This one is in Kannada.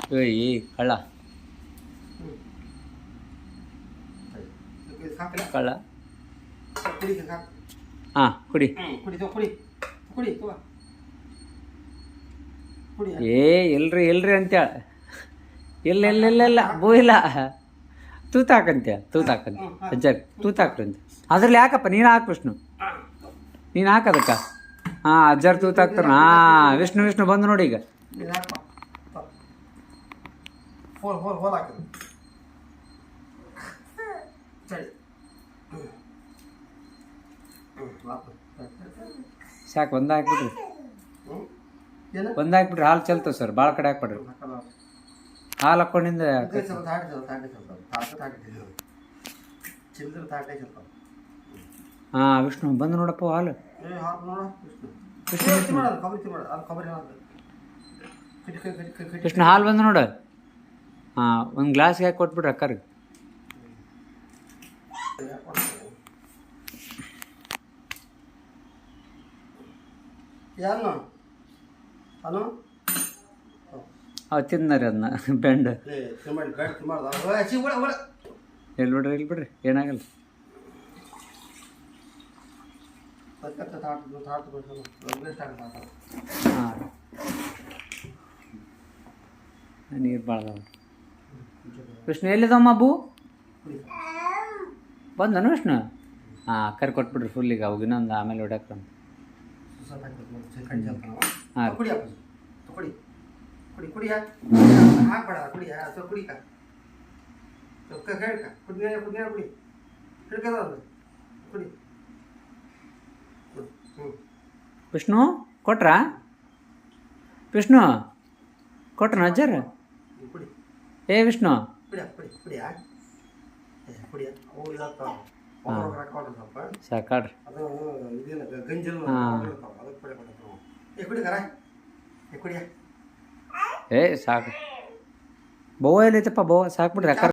ಏಯ್ ಕಳ್ಳ ಸಾಕಲ್ಲ ಕಳ್ಳ ಕುಡಿ ಸಾಕು ಹಾಂ ಕುಡಿ ಕುಡಿ ತಗೋ ಕುಡಿ ಕುಡಿ ತಗೋ ಕುಡಿ ಏ ಎಲ್ರಿ ಅಂತೇಳ ಇಲ್ಲ ಬೂ ಇಲ್ಲ ತೂತಾಕಂತ್ಯ ಅಜ್ಜಾರಿ ತೂತಾಕ್ರಂತ ಅದ್ರಲ್ಲಿ ಯಾಕಪ್ಪ ನೀನು ಹಾಕು ವಿಷ್ಣು ನೀನು ಹಾಕದಕ್ಕ ಹಾಂ ಅಜ್ಜಾರು ತೂತಾಕ್ತಾರ ಹಾಂ ವಿಷ್ಣು ಬಂದು ನೋಡಿ ಈಗ ನೀನು ಹಾಕಪ್ಪ ಹೋಲ್ ಹಾಕಿದ್ರು ಸರಿ ಸಾಕು ಒಂದು ಹಾಕ್ಬಿಡ್ರಿ ಏನು ಒಂದು ಹಾಕ್ಬಿಟ್ರಿ ಹಾಲು ಚೆಲ್ತವೆ ಸರ್ ಭಾಳ ಕಡೆ ಹಾಕ್ಬಿಡ್ರಿ ಹಾಲು ಹಾಕ್ಕೊಂಡಿಂದ ಹಾಂ ವಿಷ್ಣು ಬಂದು ನೋಡಪ್ಪ ಹಾಲು ವಿಷ್ಣು ಹಾಲು ಬಂದು ನೋಡು ಹಾಂ ಒಂದು ಗ್ಲಾಸ್ಗೆ ಹಾಕಿ ಕೊಟ್ಬಿಡ್ರಿ ಅಕ್ಕರಿಗೆ ಯಾರು ಅನು ಅವು ತಿನ್ನರಿ ಅದನ್ನ ಬೆಂಡ್ ಇಲ್ಲಿ ಬಿಡ್ರಿ ಏನಾಗಲ್ಲ ಹಾಂ ನೀರು ಭಾಳ ವಿಷ್ಣು ಎಲ್ಲಿದಮ್ಮ ಬೂ ಬಂದನು ವಿಷ್ಣು ಹಾಂ ಕರಿ ಕೊಟ್ಬಿಡ್ರಿ ಫುಲ್ ಈಗ ಅವಾಗ ಇನ್ನೊಂದು ಆಮೇಲೆ ಹೊಡ್ಯಾಕ್ರಂತ ಹಾಂ ಕುಡಿ ಕುಡಿ ಕುಡಿ ಕುಡಿ ಹಾಕ್ಬೇಡ ಕುಡಿ ಅಥವಾ ಕುಡಿಕ ಹೇಳ್ಕ ಕುಡಿನ ಕುಡಿನ ಕುಡಿ ಹಿಡ್ಕದ ಕುಡಿ ವಿಷ್ಣು ಕೊಟ್ರಾ ವಿಷ್ಣು ಕೊಟ್ರ ಅಜ್ಜಾರ ಕುಡಿ ಏ ವಿಷ್ಣು ಕುಡಿಯ ಕುಡಿ ಕುಡಿಯ ಕುಡಿಯ ಅವು ಇದಾಗ್ತಾವ ಸ್ವಲ್ಪ ಸಾಕಾಡ್ರಿ ಅದು ಇದೇನು ಗಂಜಲ್ ಅದಕ್ಕೆ ಕುಡಿಯ ಕೊಡ್ತಾವ ಕುಡಿಕರ ಕುಡಿಯ ಏ ಸಾಕು ಬೋವ ಎಲ್ಲೈತಪ್ಪ ಬೋವ ಸಾಕ್ಬಿಡ್ರಿ ಅಕ್ಕ